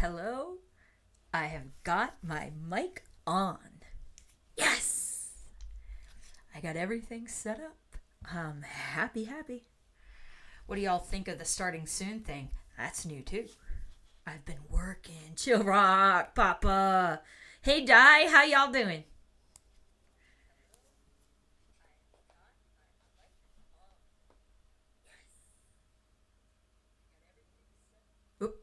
Hello? I have got my mic on. Yes! I got everything set up. I'm happy. What do y'all think of the starting soon thing? That's new too. I've been working. Chill rock, Papa. Hey, Di, how y'all doing? Oop,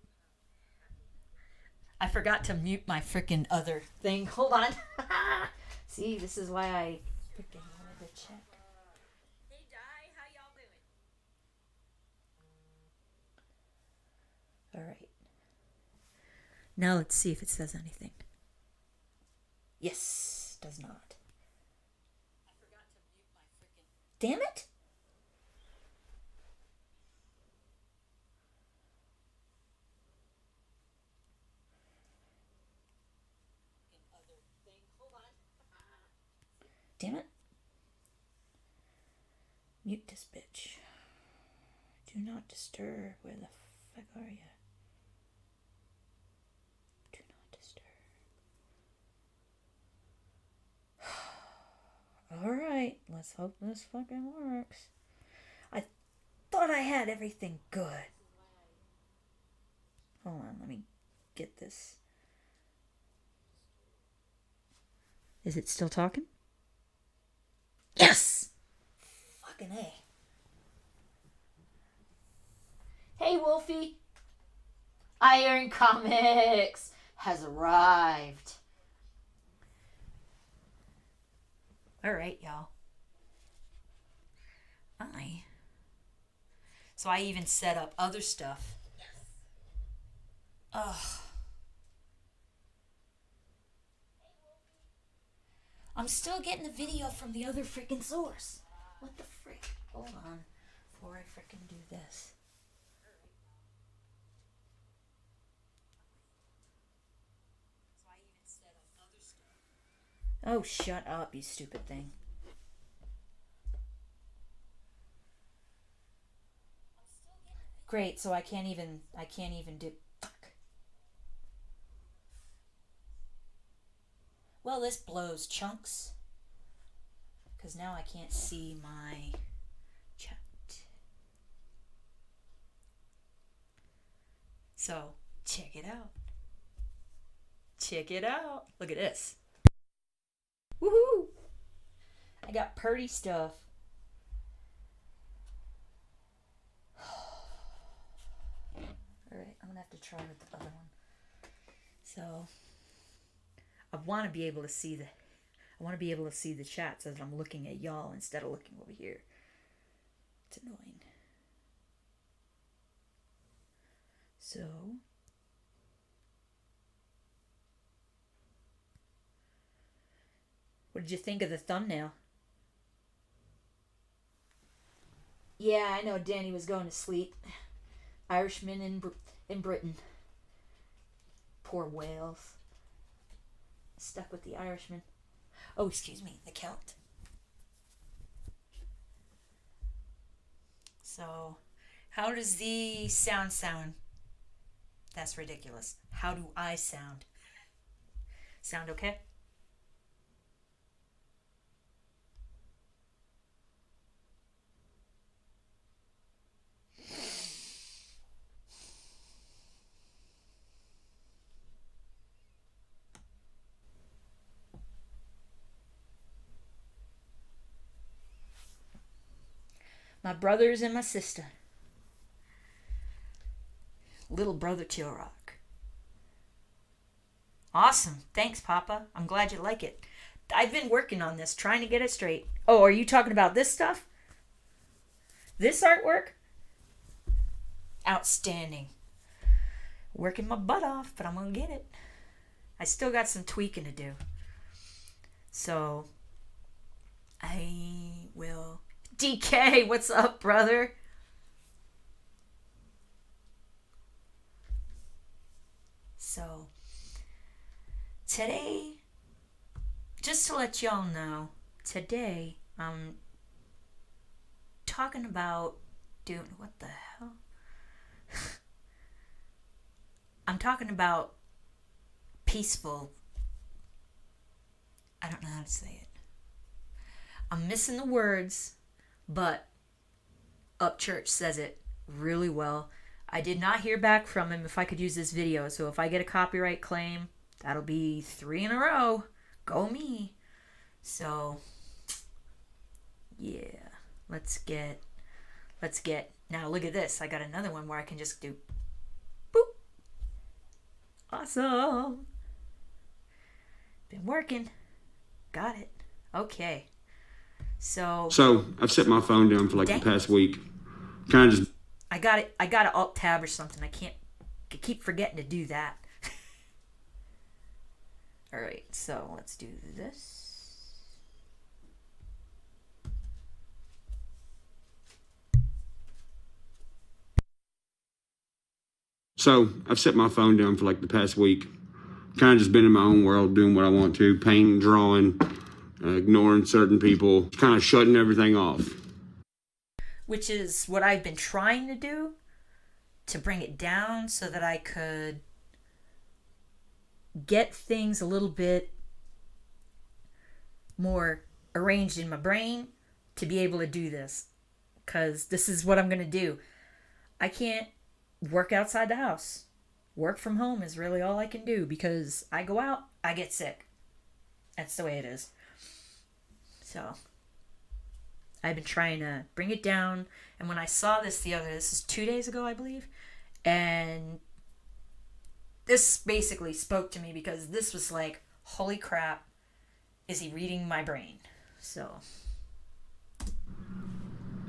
I forgot to mute my freaking other thing. Hold on. See, this is why I freaking wanted to check. Hey, Di, how y'all doing? All right. Now let's see if it says anything. Yes, does not. Damn it! Damn it. Mute this bitch. Do not disturb. Where the fuck are you? Do not disturb. Alright, let's hope this fucking works. I thought I had everything good. Hold on, let me get this. Is it still talking? Yes! Fucking A. Hey, Wolfie. Iron Comics has arrived. Alright, y'all. So I even set up other stuff. Ugh. I'm still getting the video from the other freaking source. What the frick? Hold on. Before I freaking do this. Oh, shut up, you stupid thing. Great, so I can't even do. Fuck. Well, this blows chunks. Because now I can't see my chat. So, check it out. Check it out. Look at this. Woohoo! I got purdy stuff. Alright, I'm gonna have to try with the other one. So I wanna be able to see the chat so that I'm looking at y'all instead of looking over here. It's annoying. So what did you think of the thumbnail? Yeah, I know Danny was going to sleep. Irishman in Britain. Poor Wales. Stuck with the Irishman. Oh, excuse me, the Celt. So, how does the sound? That's ridiculous. How do I sound? Sound okay? My brothers and my sister. Little brother Chill Rock. Awesome. Thanks, Papa. I'm glad you like it. I've been working on this, trying to get it straight. Oh, are you talking about this stuff? This artwork? Outstanding. Working my butt off, but I'm going to get it. I still got some tweaking to do. So, I will... DK, what's up, brother? So, today, just to let y'all know, today I'm talking about doing, what the hell? I'm talking about peaceful. I don't know how to say it. I'm missing the words, but Upchurch says it really well. I did not hear back from him if I could use this video, so if I get a copyright claim, that'll be 3 in a row. Go me. So, yeah. Let's get... Now look at this. I got another one where I can just do... Boop. Awesome. Been working. Got it. Okay. So I've set my phone down for like the past week. Kind of just... I got an alt tab or something. I keep forgetting to do that. All right, so let's do this. So I've set my phone down for like the past week. Kind of just been in my own world, doing what I want to, painting, drawing, ignoring certain people, kind of shutting everything off. Which is what I've been trying to do, to bring it down so that I could get things a little bit more arranged in my brain to be able to do this. Because this is what I'm going to do. I can't work outside the house. Work from home is really all I can do, because I go out, I get sick. That's the way it is. So I've been trying to bring it down. And when I saw this this is 2 days ago, I believe. And this basically spoke to me, because this was like, holy crap, is he reading my brain? So.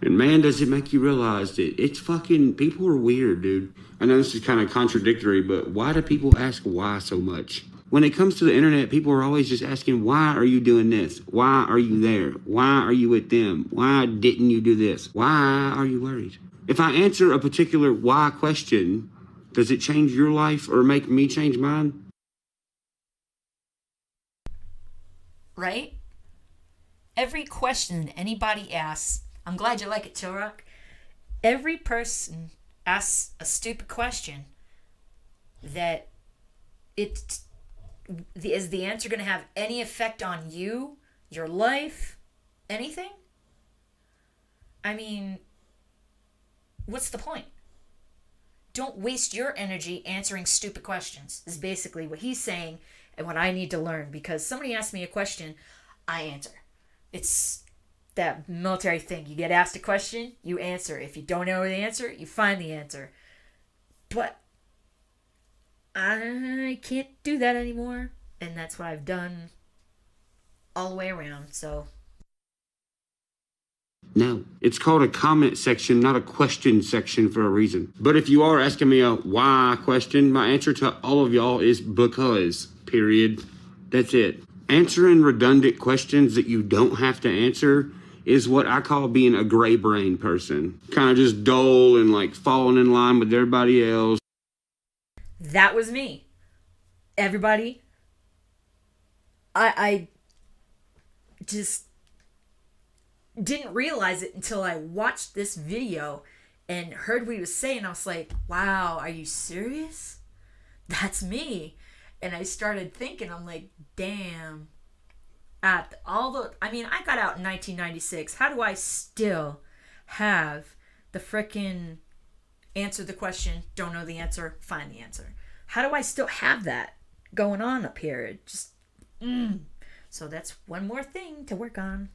And man, does it make you realize that it's fucking, people are weird, dude. I know this is kind of contradictory, but why do people ask why so much? When it comes to the internet, people are always just asking, why are you doing this? Why are you there? Why are you with them? Why didn't you do this? Why are you worried? If I answer a particular why question, does it change your life or make me change mine? Right? Every question anybody asks, I'm glad you like it, Chill Rock. Every person asks a stupid question that is the answer going to have any effect on you, your life, anything? I mean, what's the point? Don't waste your energy answering stupid questions, is basically what he's saying and what I need to learn. Because somebody asks me a question, I answer. It's that military thing. You get asked a question, you answer. If you don't know the answer, you find the answer. But I can't do that anymore. And that's what I've done all the way around. So no, it's called a comment section, not a question section, for a reason. But if you are asking me a why question, my answer to all of y'all is because, period. That's it. Answering redundant questions that you don't have to answer is what I call being a gray brain person. Kind of just dull and like falling in line with everybody else. That was me. Everybody, I just didn't realize it until I watched this video and heard what he was saying. I was like, wow, are you serious? That's me. And I started thinking, I'm like, damn. I got out in 1996. How do I still have the frickin' answer the question, don't know the answer, find the answer? How do I still have that going on up here? It just, So that's one more thing to work on.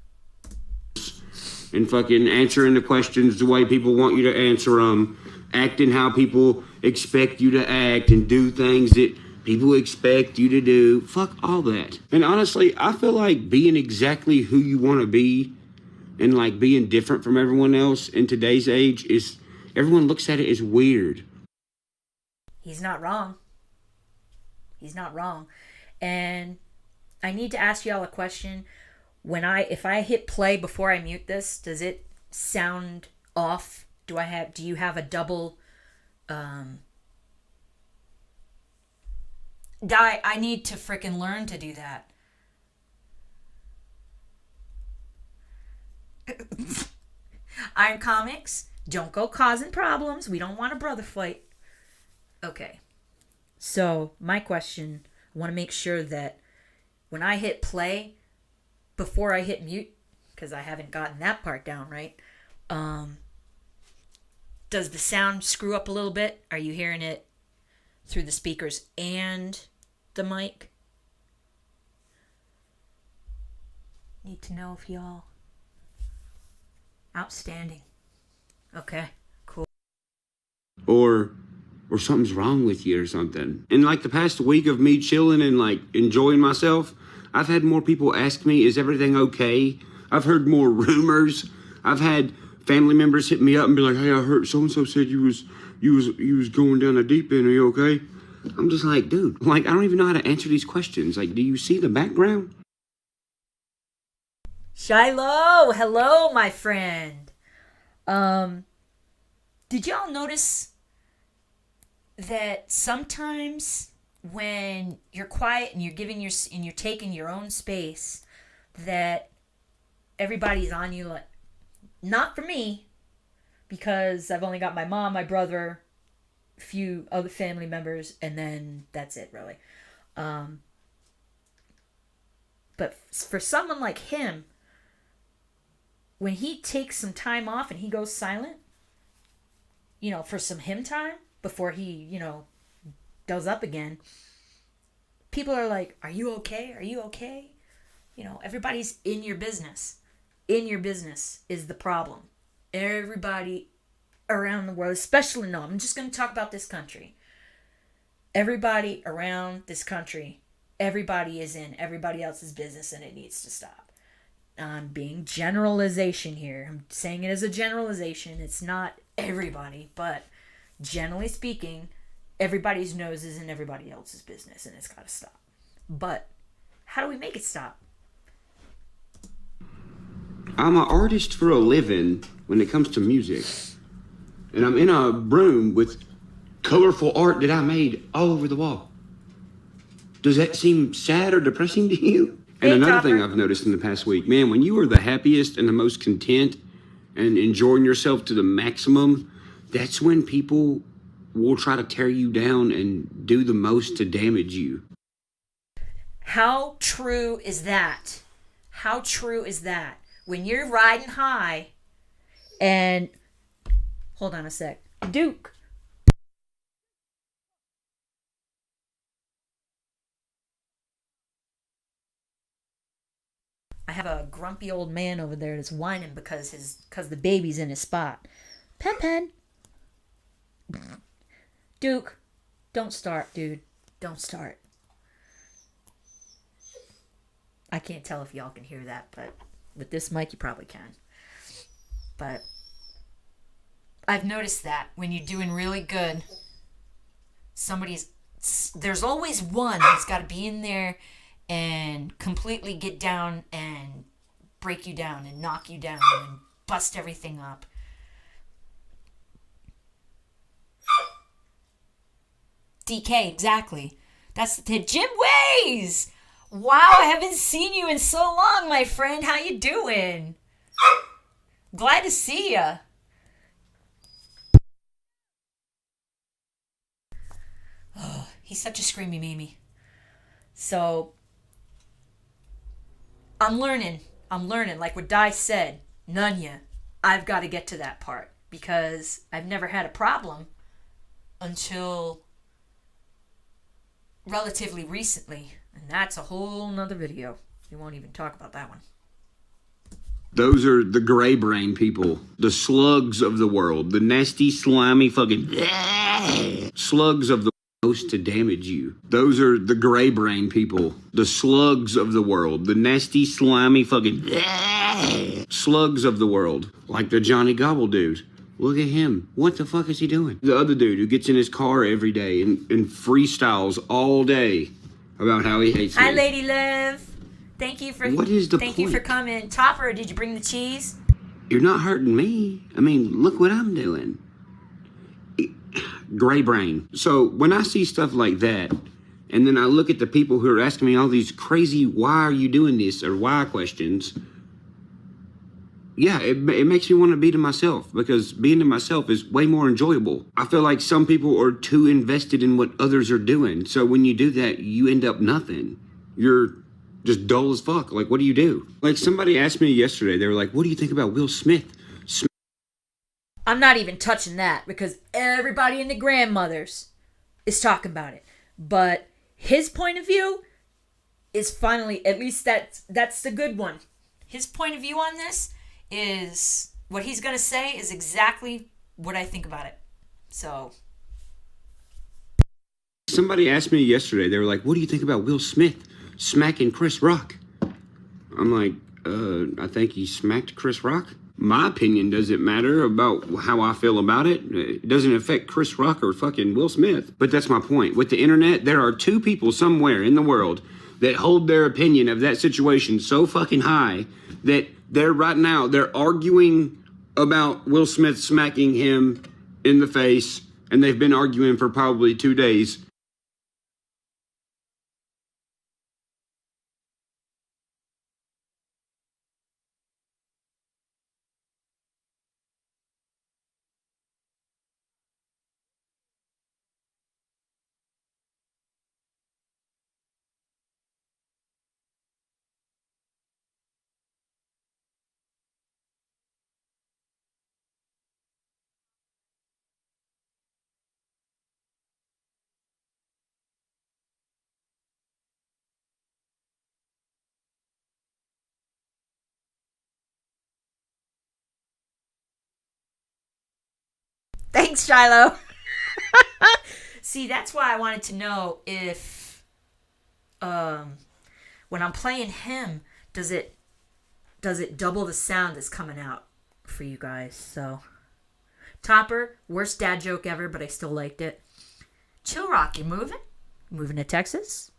And fucking answering the questions the way people want you to answer them. Acting how people expect you to act and do things that people expect you to do. Fuck all that. And honestly, I feel like being exactly who you want to be and like being different from everyone else in today's age is, everyone looks at it as weird. He's not wrong. He's not wrong. And I need to ask y'all a question. If I hit play before I mute this, does it sound off? Do you have a double I need to frickin' learn to do that. Iron Comics, don't go causing problems. We don't want a brother fight. Okay. So my question, I want to make sure that when I hit play, before I hit mute, because I haven't gotten that part down right, does the sound screw up a little bit? Are you hearing it through the speakers and the mic? Need to know if y'all... Outstanding. Okay, cool. Or something's wrong with you or something. In like the past week of me chilling and like enjoying myself, I've had more people ask me, is everything okay? I've heard more rumors. I've had family members hit me up and be like, hey, I heard so-and-so said you was going down the deep end. Are you okay? I'm just like, dude, like, I don't even know how to answer these questions. Like, do you see the background? Shiloh, hello, my friend. Did y'all notice that sometimes when you're quiet and you're taking your own space, that everybody's on you? Like, not for me, because I've only got my mom, my brother, a few other family members, and then that's it, really. But for someone like him, when he takes some time off and he goes silent, for some him time before he, does up again, people are like, are you okay? Are you okay? Everybody's in your business. In your business is the problem. Everybody around the world, especially, no, I'm just going to talk about this country. Everybody around this country, everybody is in everybody else's business, and it needs to stop. I'm being generalization here. I'm saying it as a generalization. It's not everybody, but generally speaking, everybody's nose is in everybody else's business, and it's got to stop. But how do we make it stop? I'm an artist for a living when it comes to music. And I'm in a room with colorful art that I made all over the wall. Does that seem sad or depressing to you? And another thing I've noticed in the past week, man, when you are the happiest and the most content and enjoying yourself to the maximum, that's when people will try to tear you down and do the most to damage you. How true is that? How true is that? When you're riding high and... Hold on a sec. Duke. I have a grumpy old man over there that's whining because the baby's in his spot. Pen. Duke, don't start, dude. Don't start. I can't tell if y'all can hear that, but with this mic you probably can. But I've noticed that when you're doing really good, there's always one that's got to be in there and completely get down and break you down and knock you down and bust everything up. DK, exactly. That's the Jim Ways. Wow, I haven't seen you in so long, my friend. How you doing? Glad to see ya. Oh, he's such a screamy Mimi. So I'm learning. Like what Di said, Nunya, I've got to get to that part because I've never had a problem until relatively recently. And that's a whole nother video. We won't even talk about that one. Those are the gray brain people, the slugs of the world, the nasty, slimy fucking slugs of the most to damage you. Those are the gray brain people, the slugs of the world, the nasty, slimy fucking slugs of the world, like the Johnny Gobble dude. Look at him. What the fuck is he doing? The other dude who gets in his car every day and freestyles all day about how he hates me. Hi, Lady Liv. Thank you for Thank you for coming. Topper, did you bring the cheese? You're not hurting me. I mean, look what I'm doing. Gray brain. So when I see stuff like that, and then I look at the people who are asking me all these crazy, why are you doing this, or why questions, yeah, it makes me want to be to myself, because being to myself is way more enjoyable. I feel like some people are too invested in what others are doing. So when you do that, you end up nothing. You're just dull as fuck. Like, what do you do? Like, somebody asked me yesterday, they were like, what do you think about Will Smith? I'm not even touching that because everybody in the grandmothers is talking about it. But his point of view is finally, at least that's the good one. His point of view on this is, what he's going to say is exactly what I think about it. So. Somebody asked me yesterday, they were like, what do you think about Will Smith smacking Chris Rock? I'm like, I think he smacked Chris Rock. My opinion doesn't matter about how I feel about it. It doesn't affect Chris Rock or fucking Will Smith. But that's my point. With the internet, there are two people somewhere in the world that hold their opinion of that situation so fucking high that they're arguing about Will Smith smacking him in the face, and they've been arguing for probably 2 days. Thanks, Shiloh. See, that's why I wanted to know if, when I'm playing him, does it double the sound that's coming out for you guys? So, Topper, worst dad joke ever, but I still liked it. Chill Rock, you moving? Moving to Texas?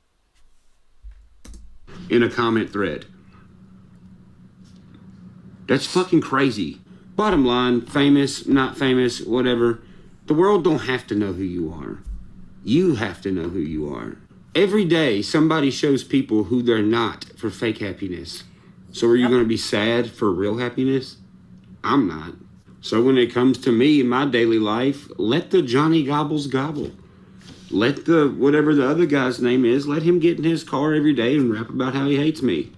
In a comment thread. That's fucking crazy. Bottom line, famous, not famous, whatever. The world don't have to know who you are. You have to know who you are. Every day, somebody shows people who they're not for fake happiness. So are you going to be sad for real happiness? I'm not. So when it comes to me in my daily life, let the Johnny Gobbles gobble. Let the, whatever the other guy's name is, let him get in his car every day and rap about how he hates me.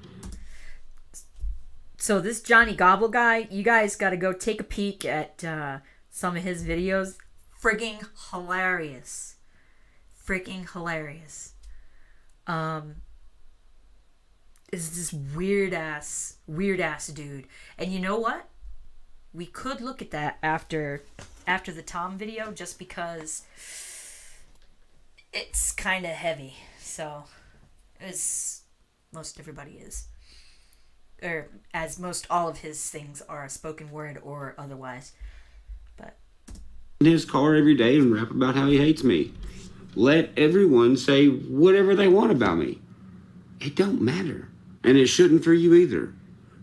So this Johnny Gobble guy, you guys got to go take a peek at some of his videos. Frigging hilarious. Freaking hilarious. Is this weird ass dude. And you know what? We could look at that after the Tom video, just because it's kind of heavy. So, as most everybody is. Or as most all of his things are spoken word or otherwise. But in his car every day and rap about how he hates me. Let everyone say whatever they want about me. It don't matter. And it shouldn't for you either.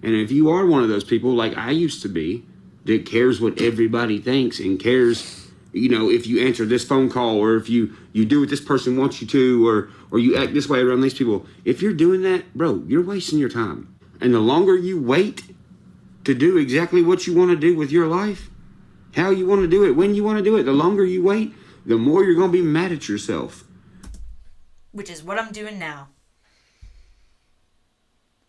And if you are one of those people, like I used to be, that cares what everybody thinks and cares, you know, if you answer this phone call, or if you do what this person wants you to, or you act this way around these people. If you're doing that, bro, you're wasting your time. And the longer you wait to do exactly what you want to do with your life, how you want to do it, when you want to do it, the longer you wait, the more you're going to be mad at yourself. Which is what I'm doing now.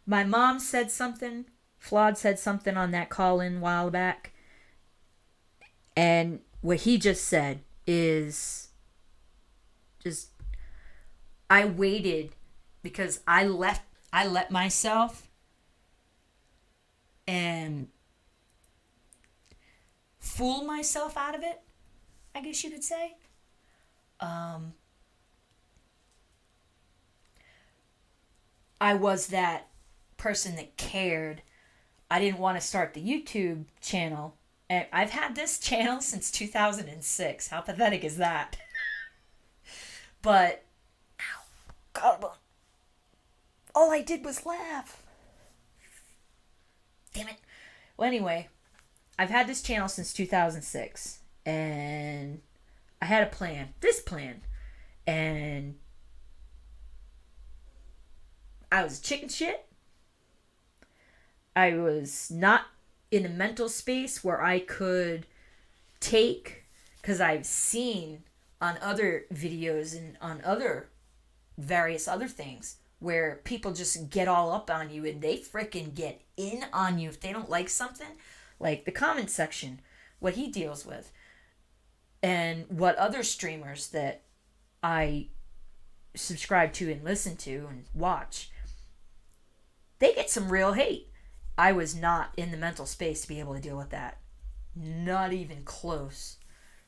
My mom said something, Flawed said something on that call-in a while back. And what he just said is just, I waited because I let myself and fool myself out of it, I guess you could say. I was that person that cared. I didn't want to start the YouTube channel. And I've had this channel since 2006. How pathetic is that? But, God, all I did was laugh. Damn it. Well, anyway, I've had this channel since 2006. And I had a plan. This plan. And I was chicken shit. I was not in a mental space where I could take, because I've seen on other videos and on other various other things where people just get all up on you and they freaking get in on you if they don't like something, like the comment section, what he deals with, and what other streamers that I subscribe to and listen to and watch, they get some real hate. I was not in the mental space to be able to deal with that. Not even close.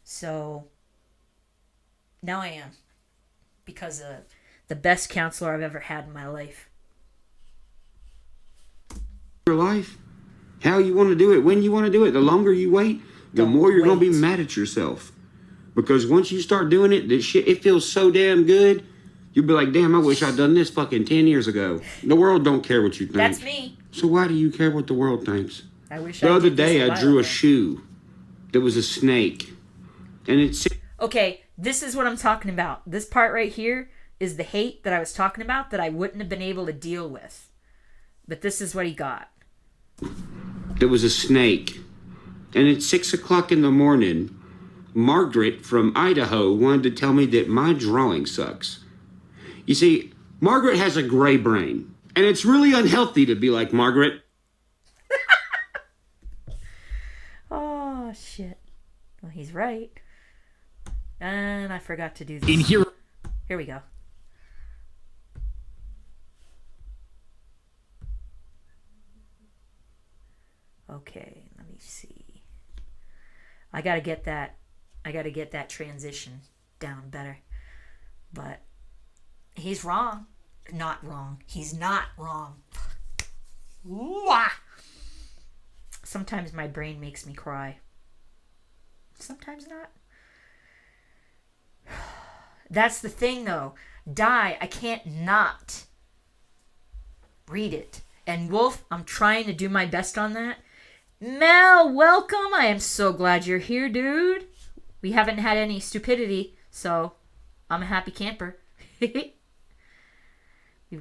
So now I am, because of the best counselor I've ever had in my life. Your life, how you want to do it, when you want to do it. The longer you wait, the more you're going to be mad at yourself. Because once you start doing it, this shit, it feels so damn good. You'll be like, damn, I wish I'd done this fucking 10 years ago. The world don't care what you think. That's me. So why do you care what the world thinks? I wish the other day I drew a shoe that was a snake. And it's... Okay, this is what I'm talking about. This part right here is the hate that I was talking about that I wouldn't have been able to deal with. But this is what he got. There was a snake. And at 6 o'clock in the morning, Margaret from Idaho wanted to tell me that my drawing sucks. You see, Margaret has a gray brain. And it's really unhealthy to be like Margaret. Oh, shit. Well, he's right. And I forgot to do this. In here. Here we go. Okay, let me see. I gotta get that transition down better. But he's wrong. Not wrong. He's not wrong. Sometimes my brain makes me cry. Sometimes not. That's the thing, though. I can't not read it. And Wolf, I'm trying to do my best on that. Mel, welcome. I am so glad you're here, dude. We haven't had any stupidity, so I'm a happy camper. We've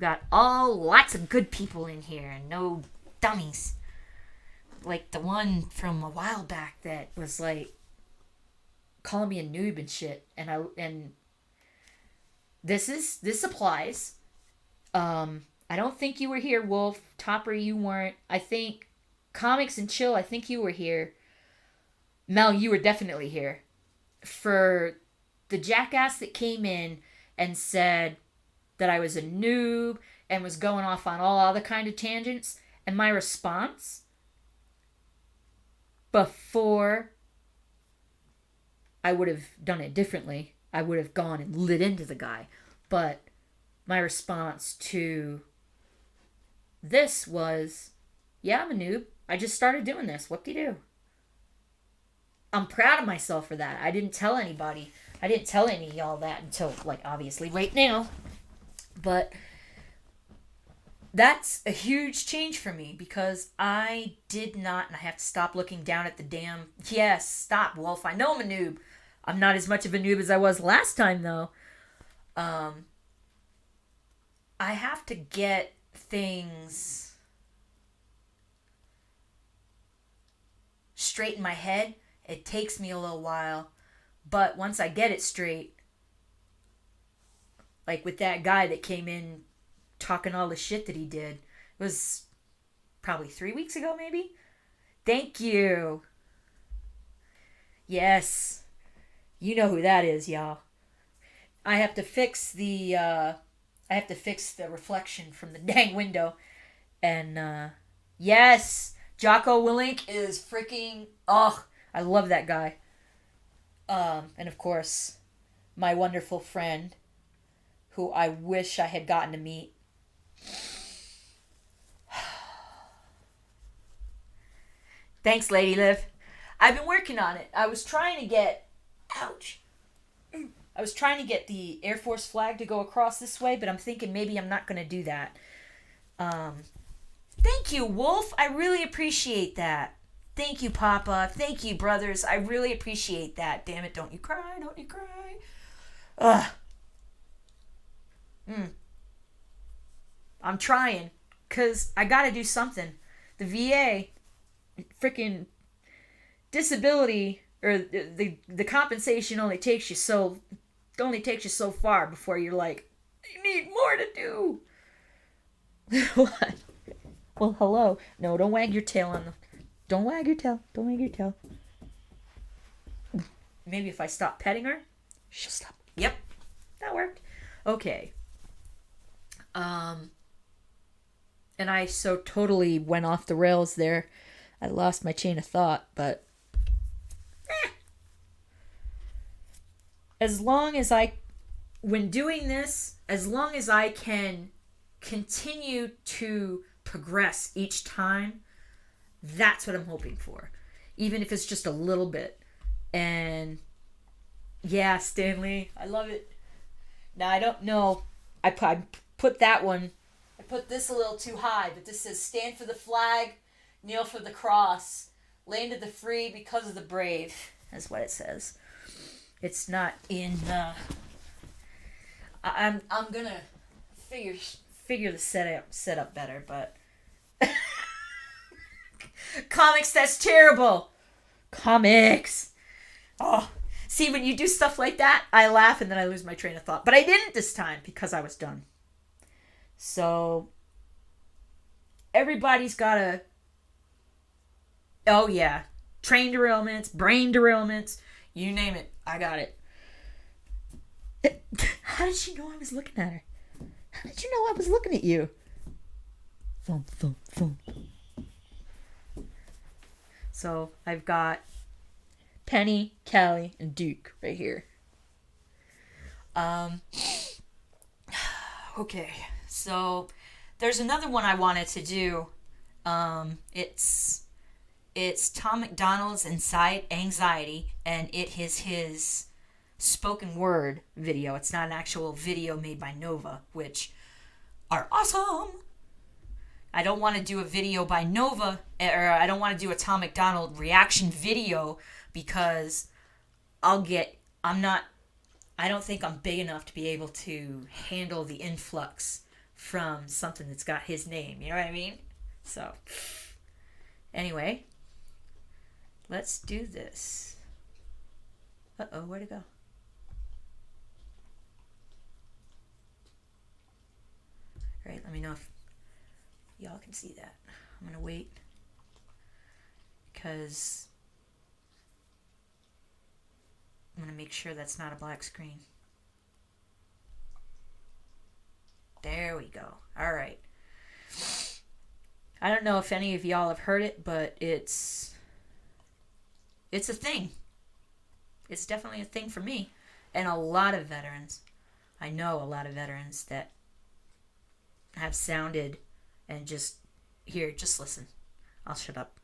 got lots of good people in here and no dummies. Like the one from a while back that was like calling me a noob and shit. And this applies. I don't think you were here, Wolf. Topper, you weren't. I think Comics and Chill, I think you were here. Mel, you were definitely here. For the jackass that came in and said that I was a noob and was going off on all other kind of tangents, and my response, before I would have done it differently, I would have gone and lit into the guy. But my response to this was, yeah, I'm a noob. I just started doing this. Whoop-de-doo. I'm proud of myself for that. I didn't tell anybody. I didn't tell any of y'all that until, like, obviously right now. But that's a huge change for me because I did not, and I have to stop looking down at the damn... Yes, stop, Wolf. I know I'm a noob. I'm not as much of a noob as I was last time, though. I have to get things straight in my head. It takes me a little while, but once I get it straight, like with that guy that came in talking all the shit that he did, it was probably 3 weeks ago, maybe. Thank you. Yes, you know who that is, y'all. I have to fix the reflection from the dang window, and yes, Jocko Willink is freaking, I love that guy. And of course, my wonderful friend, who I wish I had gotten to meet. Thanks, Lady Liv. I've been working on it. I was trying to get the Air Force flag to go across this way, but I'm thinking maybe I'm not going to do that. Thank you, Wolf. I really appreciate that. Thank you, Papa. Thank you, brothers. I really appreciate that. Damn it, don't you cry. Don't you cry. Ugh. I'm trying, because I got to do something. The VA, freaking disability or the compensation only takes you so far before you're like, I need more to do. What? Well, hello. No, don't wag your tail on the. Don't wag your tail. Don't wag your tail. Maybe if I stop petting her, she'll stop. Yep, that worked. Okay. And I so totally went off the rails there. I lost my chain of thought, but as long as when doing this, as long as I can continue to progress each time, that's what I'm hoping for. Even if it's just a little bit. And yeah, Stanley, I love it. Now, I don't know. I put that one, I put this a little too high, but this says, stand for the flag, kneel for the cross, land of the free because of the brave. That's what it says. It's not in, I'm gonna figure the setup better, but comics, that's terrible. Comics. Oh, see, when you do stuff like that, I laugh and then I lose my train of thought. But I didn't this time because I was done. So, everybody's got a... Oh, yeah. Train derailments, brain derailments, you name it. I got it. How did she know I was looking at her? How did you know I was looking at you? Phone. So, I've got Penny, Callie, and Duke right here. Okay, so there's another one I wanted to do. It's Tom MacDonald's Anxiety, and it is his spoken word video. It's not an actual video made by Nova, which are awesome. I don't want to do a video by Nova, or I don't want to do a Tom MacDonald reaction video because I don't think I'm big enough to be able to handle the influx from something that's got his name. You know what I mean? So, anyway, let's do this. Uh-oh, where'd it go? All right, let me know if y'all can see that. I'm going to wait because I'm going to make sure that's not a black screen. There we go. All right. I don't know if any of y'all have heard it, but it's a thing. It's definitely a thing for me and a lot of veterans. I know a lot of veterans that have sounded and just listen. I'll shut up.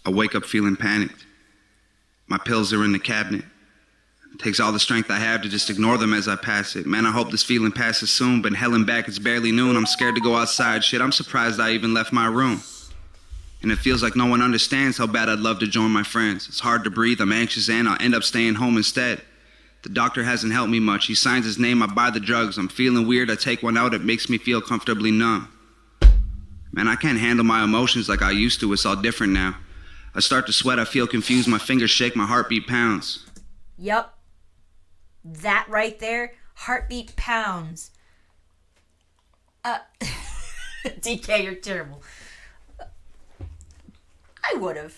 I wake up feeling panicked. My pills are in the cabinet. It takes all the strength I have to just ignore them as I pass it. Man, I hope this feeling passes soon, but hell and back, it's barely noon. I'm scared to go outside. Shit, I'm surprised I even left my room. And it feels like no one understands how bad I'd love to join my friends. It's hard to breathe, I'm anxious, and I'll end up staying home instead. The doctor hasn't helped me much. He signs his name, I buy the drugs. I'm feeling weird, I take one out, it makes me feel comfortably numb. Man, I can't handle my emotions like I used to, it's all different now. I start to sweat, I feel confused, my fingers shake, my heartbeat pounds. Yup. That right there, heartbeat pounds. DK, you're terrible. I would have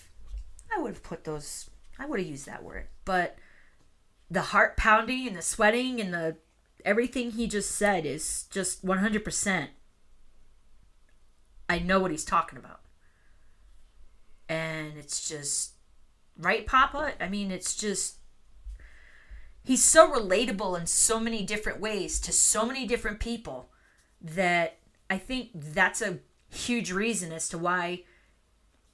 put those, I would have used that word. But the heart pounding and the sweating and the everything he just said is just 100%. I know what he's talking about. And it's just, right, Papa? I mean, it's just, he's so relatable in so many different ways to so many different people that I think that's a huge reason as to why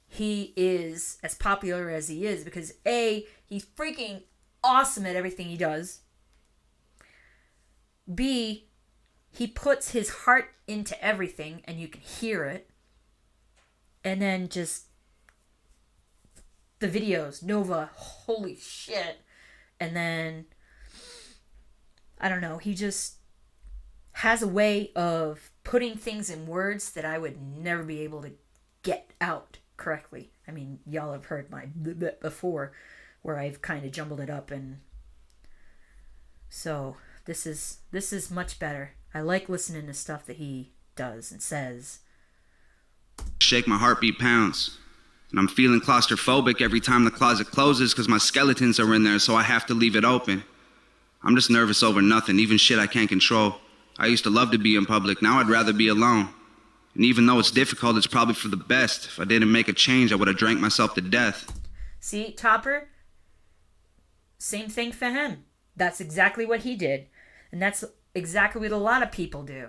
he is as popular as he is. Because A, he's freaking awesome at everything he does. B, he puts his heart into everything and you can hear it. And then just the videos, Nova, holy shit. And then, I don't know, he just has a way of putting things in words that I would never be able to get out correctly. I mean, y'all have heard my before, where I've kind of jumbled it up, and so this is much better. I like listening to stuff that he does and says. Shake, my heartbeat pounds. And I'm feeling claustrophobic every time the closet closes because my skeletons are in there, so I have to leave it open. I'm just nervous over nothing, even shit I can't control. I used to love to be in public, now I'd rather be alone. And even though it's difficult, it's probably for the best. If I didn't make a change, I would have drank myself to death. See, Topper? Same thing for him. That's exactly what he did. And that's exactly what a lot of people do.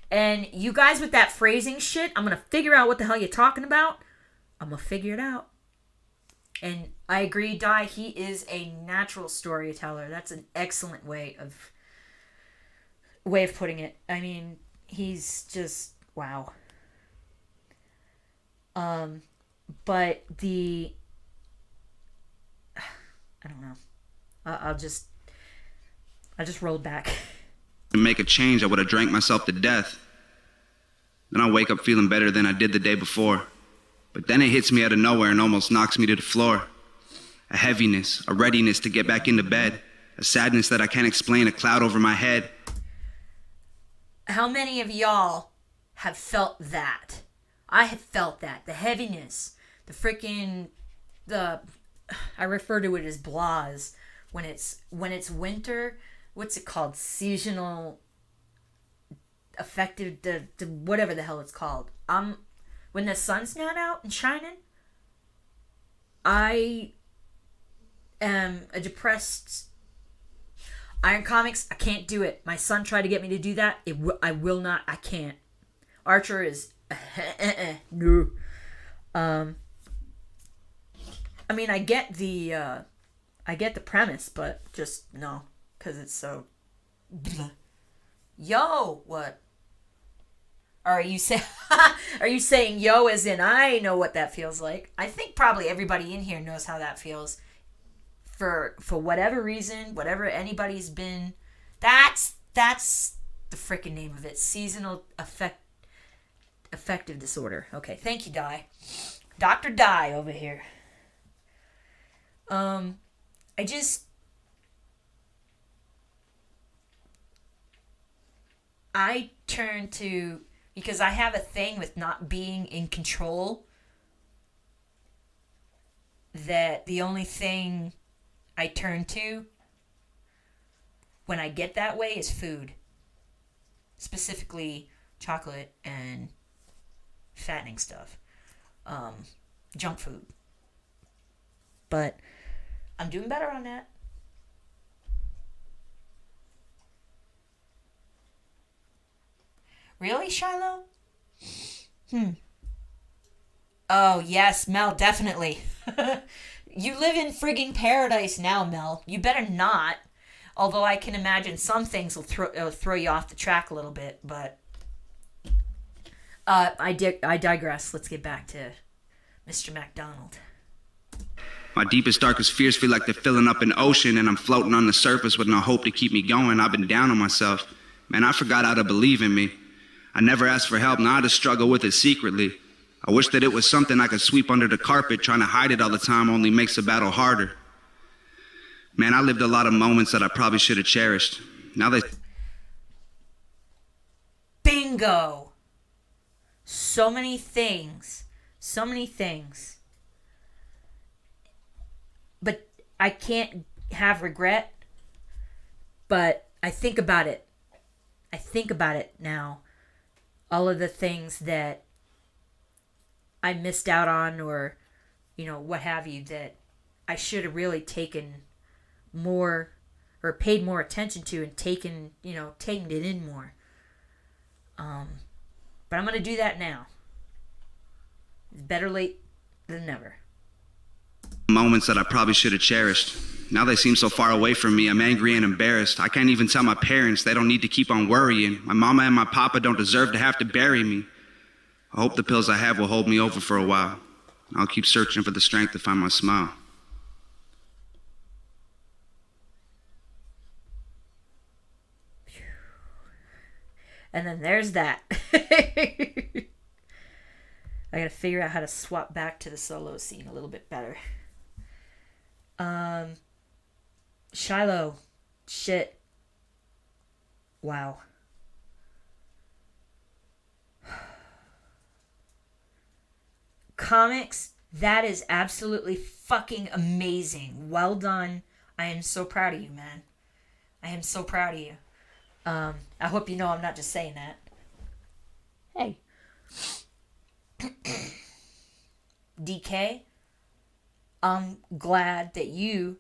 And you guys with that phrasing shit, I'm going to figure out what the hell you're talking about. I'm going to figure it out. And I agree, Di, he is a natural storyteller. That's an excellent way of putting it. I mean, he's just, wow. But I don't know. I just rolled back. To make a change, I would have drank myself to death. Then I wake up feeling better than I did the day before. But then it hits me out of nowhere and almost knocks me to the floor. A heaviness, a readiness to get back into bed. A sadness that I can't explain, a cloud over my head. How many of y'all have felt that? I have felt that. The heaviness. The freaking... I refer to it as blahs. When it's winter, what's it called? Seasonal affected, the whatever the hell it's called. When the sun's not out and shining, I am a depressed. Iron Comics, I can't do it. My son tried to get me to do that. I will not. I can't. Archer is no. I mean, I get the premise, but just no, because it's so. Yo, what? Are you saying yo as in I know what that feels like? I think probably everybody in here knows how that feels. For whatever reason, whatever anybody's been, that's the freaking name of it. Seasonal affective disorder. Okay, thank you, Di. Dr. Di over here. I turn to, because I have a thing with not being in control, that the only thing I turn to when I get that way is food. Specifically chocolate and fattening stuff. Junk food. But I'm doing better on that. Really, Shiloh? Oh, yes, Mel, definitely. You live in frigging paradise now, Mel. You better not. Although I can imagine some things will throw you off the track a little bit, but... I digress. Let's get back to Mr. MacDonald. My deepest, darkest fears feel like they're filling up an ocean, and I'm floating on the surface with no hope to keep me going. I've been down on myself. Man, I forgot how to believe in me. I never asked for help, now I just struggle with it secretly. I wish that it was something I could sweep under the carpet. Trying to hide it all the time only makes the battle harder. Man, I lived a lot of moments that I probably should have cherished. Now they... Bingo! So many things. So many things. But I can't have regret. But I think about it. I think about it now. All of the things that I missed out on, or, what have you, that I should have really taken more, or paid more attention to, and taken it in more. But I'm going to do that now. It's better late than never. Moments that I probably should have cherished. Now they seem so far away from me. I'm angry and embarrassed. I can't even tell my parents. They don't need to keep on worrying. My mama and my papa don't deserve to have to bury me. I hope the pills I have will hold me over for a while. I'll keep searching for the strength to find my smile. And then there's that. I gotta figure out how to swap back to the solo scene a little bit better. Shiloh. Shit. Wow. Comics, that is absolutely fucking amazing. Well done. I am so proud of you, man. I am so proud of you. I hope you know I'm not just saying that. Hey. DK, I'm glad that you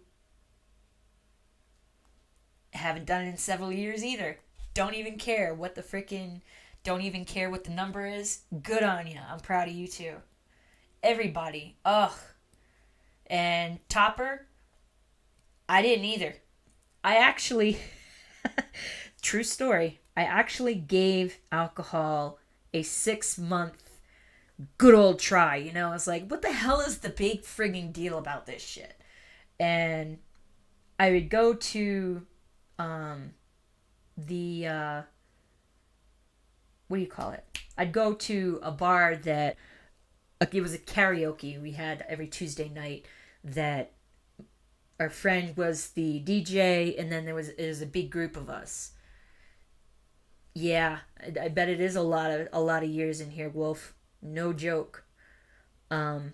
haven't done it in several years either. Don't even care what the number is. Good on you. I'm proud of you too. Everybody. Ugh. And Topper, I didn't either. I actually, true story, I actually gave alcohol a 6-month good old try. You know, I was like, what the hell is the big frigging deal about this shit? And I would go to what do you call it? I'd go to a bar that it was a karaoke we had every Tuesday night, that our friend was the DJ, and then it was a big group of us. Yeah, I bet it is a lot of years in here, Wolf. No joke. I'm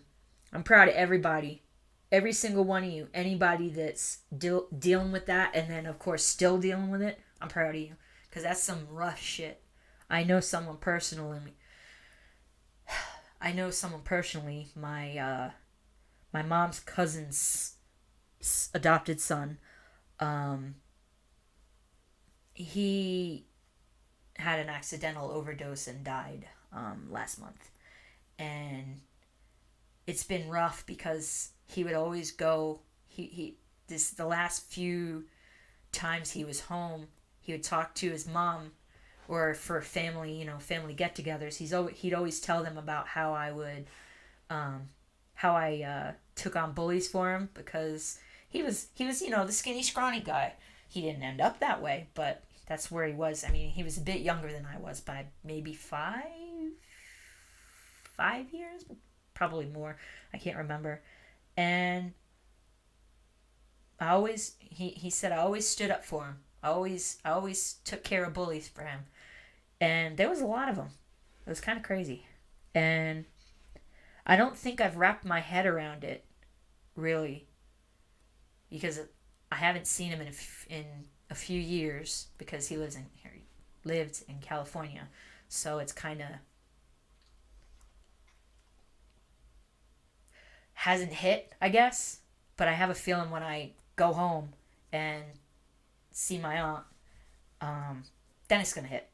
proud of everybody. Every single one of you. Anybody that's dealing with that, and then of course still dealing with it, I'm proud of you. Because that's some rough shit. I know someone personally. My mom's cousin's adopted son. He had an accidental overdose and died last month. And it's been rough because he would always go, the last few times he was home, he would talk to his mom, or for family get-togethers. He'd always tell them about how I took on bullies for him, because he was the skinny scrawny guy. He didn't end up that way, but that's where he was. I mean, he was a bit younger than I was by maybe 5 years, probably more. I can't remember. And he said I always stood up for him. I always took care of bullies for him. And there was a lot of them. It was kind of crazy. And I don't think I've wrapped my head around it, really, because I haven't seen him in a few years, because he lived in California. So it's kind of hasn't hit, I guess. But I have a feeling when I go home and see my aunt, then it's gonna hit.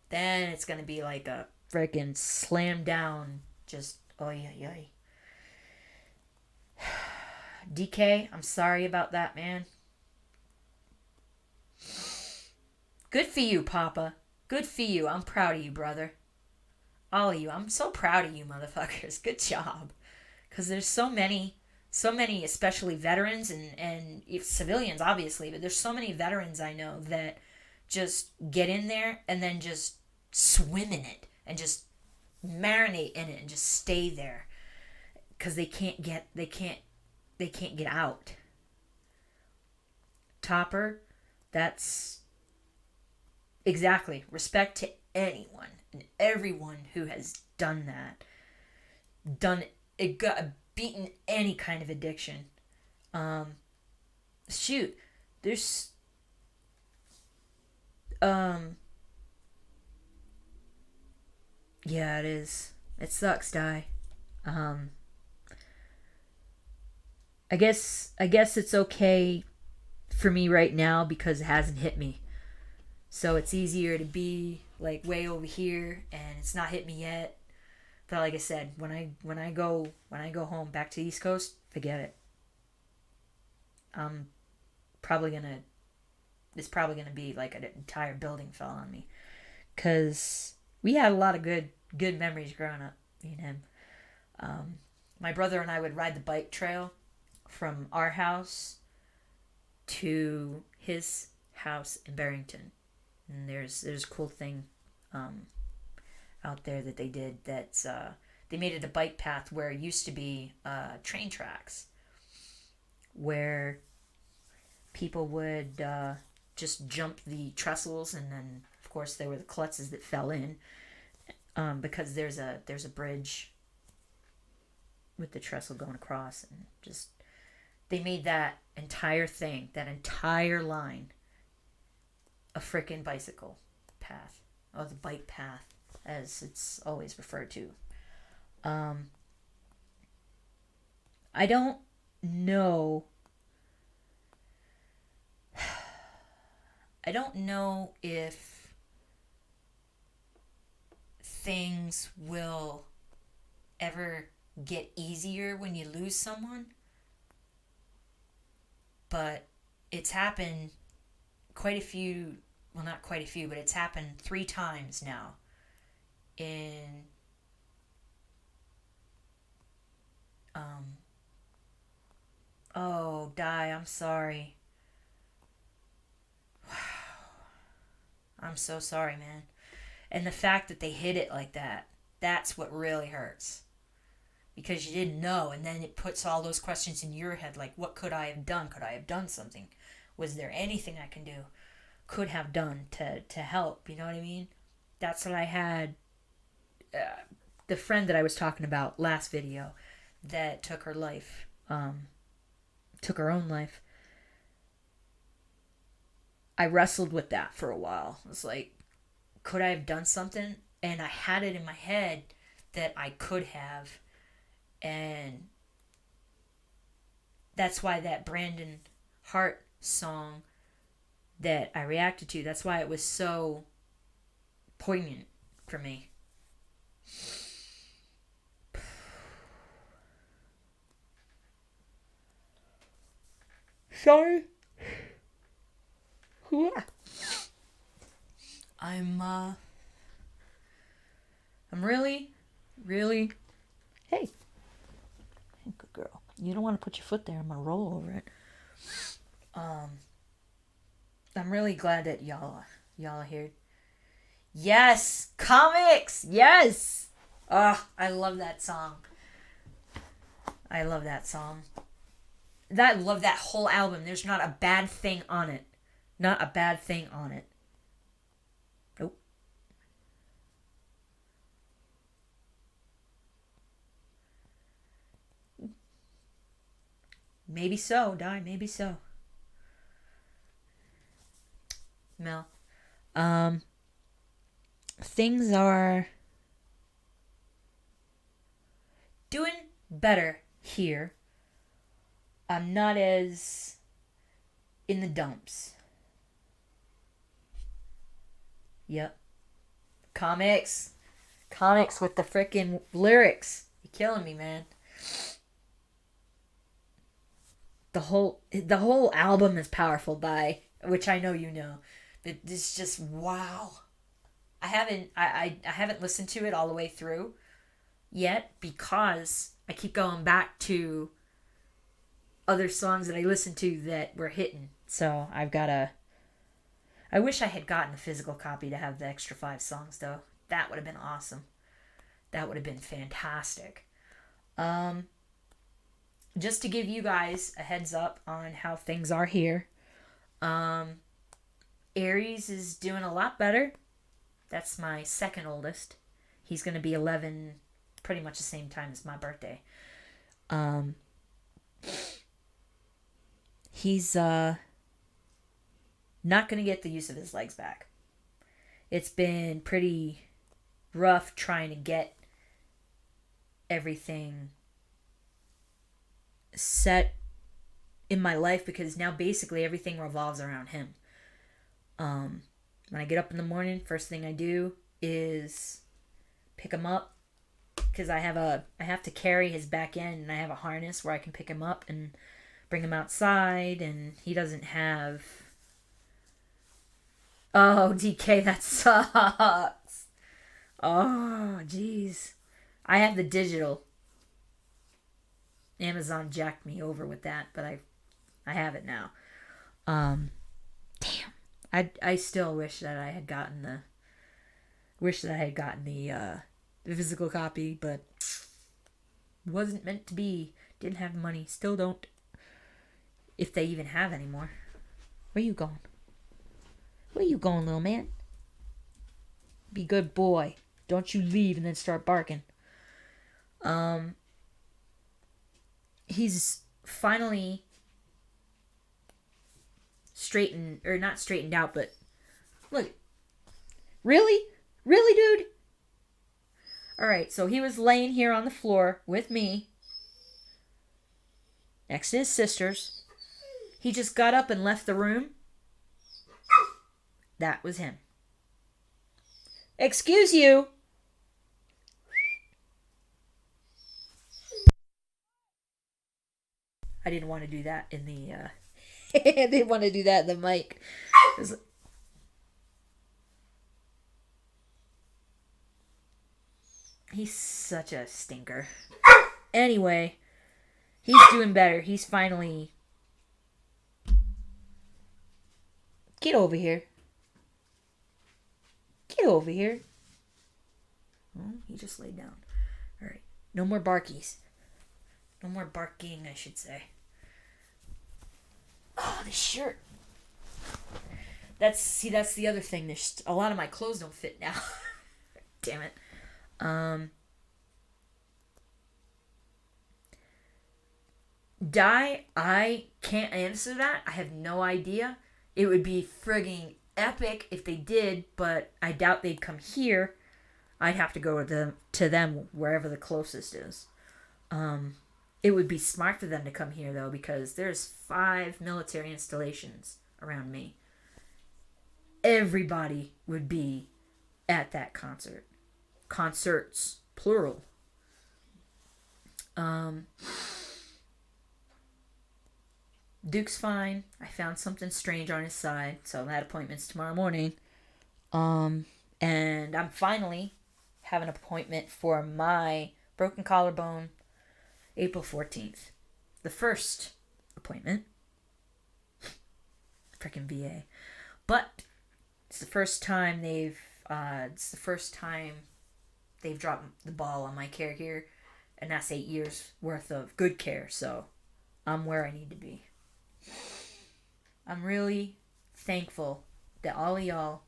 Then it's gonna be like a freaking slam down, just oy oy oy. DK, I'm sorry about that, man. Good for you, Papa. Good for you. I'm proud of you, brother. All of you. I'm so proud of you, motherfuckers. Good job. Because there's so many, especially veterans and civilians, obviously, but there's so many veterans I know that just get in there and then just swim in it and just marinate in it and just stay there because they can't get out. Topper, that's exactly respect to anyone and everyone who has done that, beaten any kind of addiction. Shoot, there's yeah, it is. It sucks, Di. I guess it's okay for me right now because it hasn't hit me. So it's easier to be like way over here and it's not hit me yet. But like I said, when I go home back to the East Coast, forget it. It's probably gonna be like an entire building fell on me, cause we had a lot of good memories growing up, me and him. My brother and I would ride the bike trail from our house to his house in Barrington, and there's a cool thing out there that they did that's they made it a bike path where it used to be train tracks, where people would just jump the trestles, and then of course there were the klutzes that fell in, because there's a bridge with the trestle going across, and just they made that entire thing, that entire line, a frickin' bicycle path, or the bike path as it's always referred to. I don't know. I don't know if things will ever get easier when you lose someone, but it's happened quite a few, well, not quite a few, but it's happened 3 times now in oh, Di, I'm sorry. Wow. I'm so sorry, man. And the fact that they hid it like that, that's what really hurts. Because you didn't know, and then it puts all those questions in your head, like, what could I have done? Could I have done something? Was there anything I can do, could have done to help? You know what I mean? That's what I had. The friend that I was talking about last video that took her life, took her own life. I wrestled with that for a while. I was like, could I have done something? And I had it in my head that I could have. And that's why that Brandon Hart song that I reacted to, that's why it was so poignant for me. Sorry. Yeah. I'm really, hey, good girl. You don't want to put your foot there. I'm gonna roll over it. I'm really glad that y'all are here. Yes, comics. Yes. I love that song. I love that song. I love that whole album. There's not a bad thing on it. Not a bad thing on it. Nope. Maybe so, Di. Maybe so. Mel. Things are doing better here. I'm not as in the dumps. Yep. Comics with the freaking lyrics. You're killing me, man. The whole album is powerful, by which I know you know. But it's just wow. I haven't listened to it all the way through yet because I keep going back to other songs that I listened to that were hitting. So I wish I had gotten a physical copy to have the extra 5 songs, though. That would have been awesome. That would have been fantastic. Just to give you guys a heads up on how things are here. Aries is doing a lot better. That's my second oldest. He's going to be 11 pretty much the same time as my birthday. He's not going to get the use of his legs back. It's been pretty rough trying to get everything set in my life because now basically everything revolves around him. When I get up in the morning, first thing I do is pick him up because I have to carry his back end and I have a harness where I can pick him up and bring him outside, and he doesn't have... Oh, DK, that sucks. Oh, jeez. I have the digital. Amazon jacked me over with that, but I have it now. Damn. I still wish that I had gotten the physical copy, but Wasn't meant to be. Didn't have money. Still don't. If they even have any more. Where you going? Where you going, little man? Be good boy. Don't you leave and then start barking. He's finally straightened, or not straightened out, but look. Really? Really, dude? Alright, so he was laying here on the floor with me, next to his sisters. He just got up and left the room. That was him. Excuse you. I didn't want to do that in the, I didn't want to do that in the mic. He's such a stinker. Anyway, he's doing better. He's finally... Get over here. Get over here. Oh, he just laid down. Alright. No more barkies. No more barking, I should say. Oh, this shirt. That's the other thing. There's a lot of my clothes don't fit now. Damn it. I can't answer that. I have no idea. It would be frigging epic if they did, but I doubt they'd come here. I'd have to go to them wherever the closest is. It would be smart for them to come here, though, because there's 5 military installations around me. Everybody would be at that concert. Concerts, plural. Duke's fine. I found something strange on his side, so that appointment's tomorrow morning. And I'm finally having an appointment for my broken collarbone April 14th. The first appointment. Freaking VA. But it's the first time they've dropped the ball on my care here, and that's 8 years worth of good care, so I'm where I need to be. I'm really thankful that all of y'all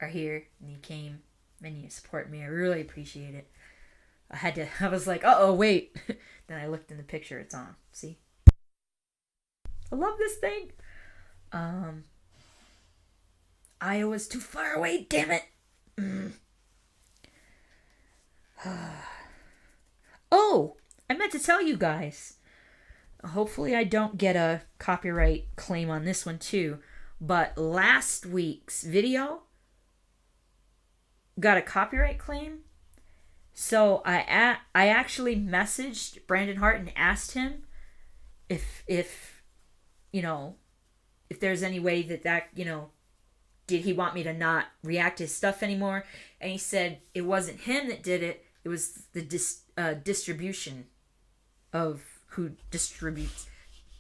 are here and you came and you support me. I really appreciate it. I was like, uh-oh, wait. Then I looked in the picture, it's on. See? I love this thing. Iowa's too far away, damn it. Oh, I meant to tell you guys. Hopefully I don't get a copyright claim on this one too. But last week's video got a copyright claim. So I actually messaged Brandon Hart and asked him if there's any way that did he want me to not react to his stuff anymore? And he said it wasn't him that did it. It was the distribution of who distributes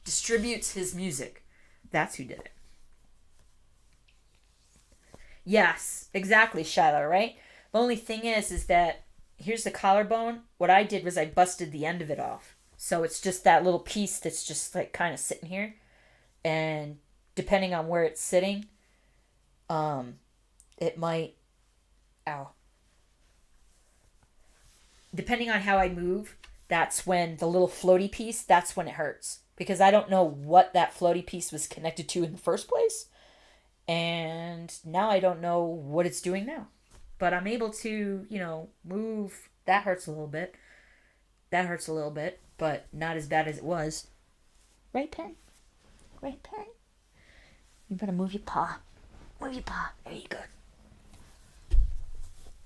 his music. That's who did it. Yes, exactly, Shiloh, right? The only thing is that here's the collarbone. What I did was I busted the end of it off. So it's just that little piece that's just like kind of sitting here. And depending on where it's sitting, it might, depending on how I move, that's when the little floaty piece, that's when it hurts. Because I don't know what that floaty piece was connected to in the first place. And now I don't know what it's doing now. But I'm able to, move. That hurts a little bit. That hurts a little bit, but not as bad as it was. Right, Pen? Right, Pen? You better move your paw. Move your paw. There you go.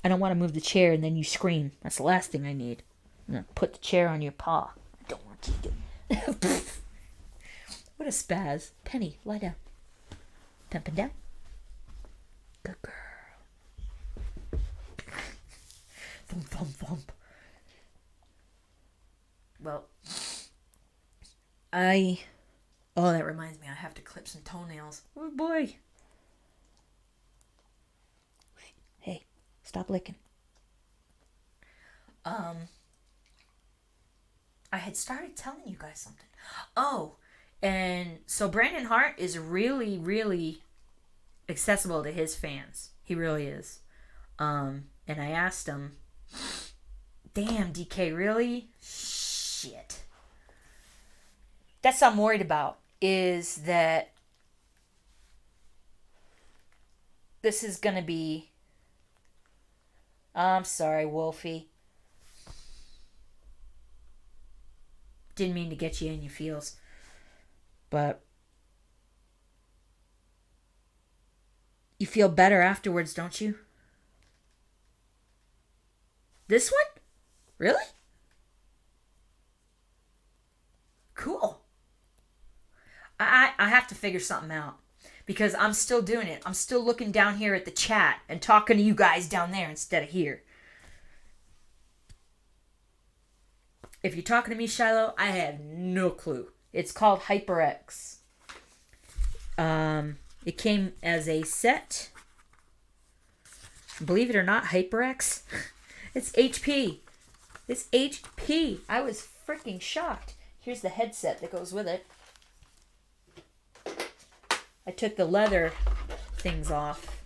I don't want to move the chair and then you scream. That's the last thing I need. I'm going to put the chair on your paw. I don't want you to. What a spaz. Penny, lie down. Pimpin' down. Good girl. Thump, thump, thump. Well, oh, that reminds me, I have to clip some toenails. Oh boy. Hey, stop licking. I had started telling you guys something. Oh, and so Brandon Hart is really, really accessible to his fans. He really is. And I asked him, damn, DK, really? Shit. That's what I'm worried about, is that this is going to be... I'm sorry, Wolfie. Didn't mean to get you in your feels. But you feel better afterwards, don't you? This one? Really? Cool. I have to figure something out. Because I'm still doing it. I'm still looking down here at the chat and talking to you guys down there instead of here. If you're talking to me, Shiloh, I have no clue. It's called HyperX. It came as a set. Believe it or not, HyperX. It's HP. It's HP. I was freaking shocked. Here's the headset that goes with it. I took the leather things off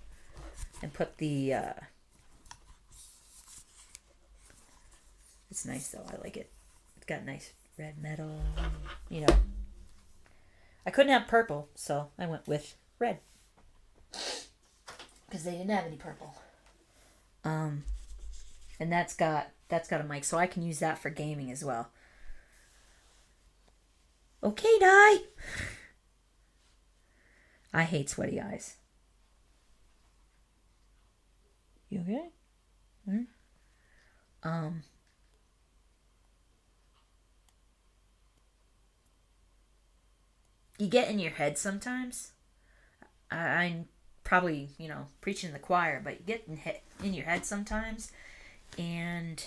and put the... It's nice though. I like it. It's got nice red metal. You know. I couldn't have purple, so I went with red. Because they didn't have any purple. And that's got a mic, so I can use that for gaming as well. Okay, Di. I hate sweaty eyes. You okay? You get in your head sometimes. I'm probably, preaching to the choir, but you get in your head sometimes. And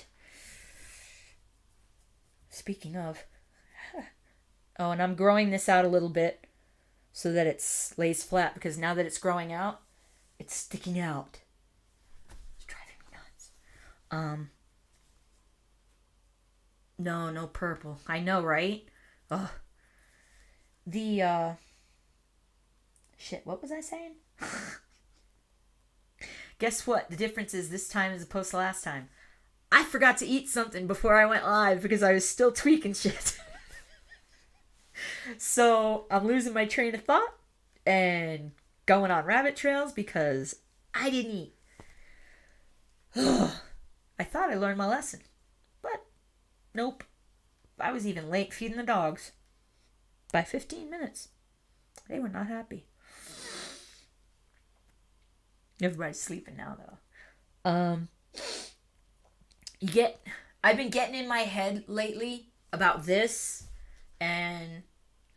speaking of, oh, and I'm growing this out a little bit so that it lays flat, because now that it's growing out, it's sticking out. It's driving me nuts. No purple. I know, right? Ugh. Shit, what was I saying? Guess what? The difference is this time as opposed to last time. I forgot to eat something before I went live because I was still tweaking shit. So I'm losing my train of thought and going on rabbit trails because I didn't eat. I thought I learned my lesson, but nope. I was even late feeding the dogs by 15 minutes. They were not happy. Everybody's sleeping now, though. I've been getting in my head lately about this, and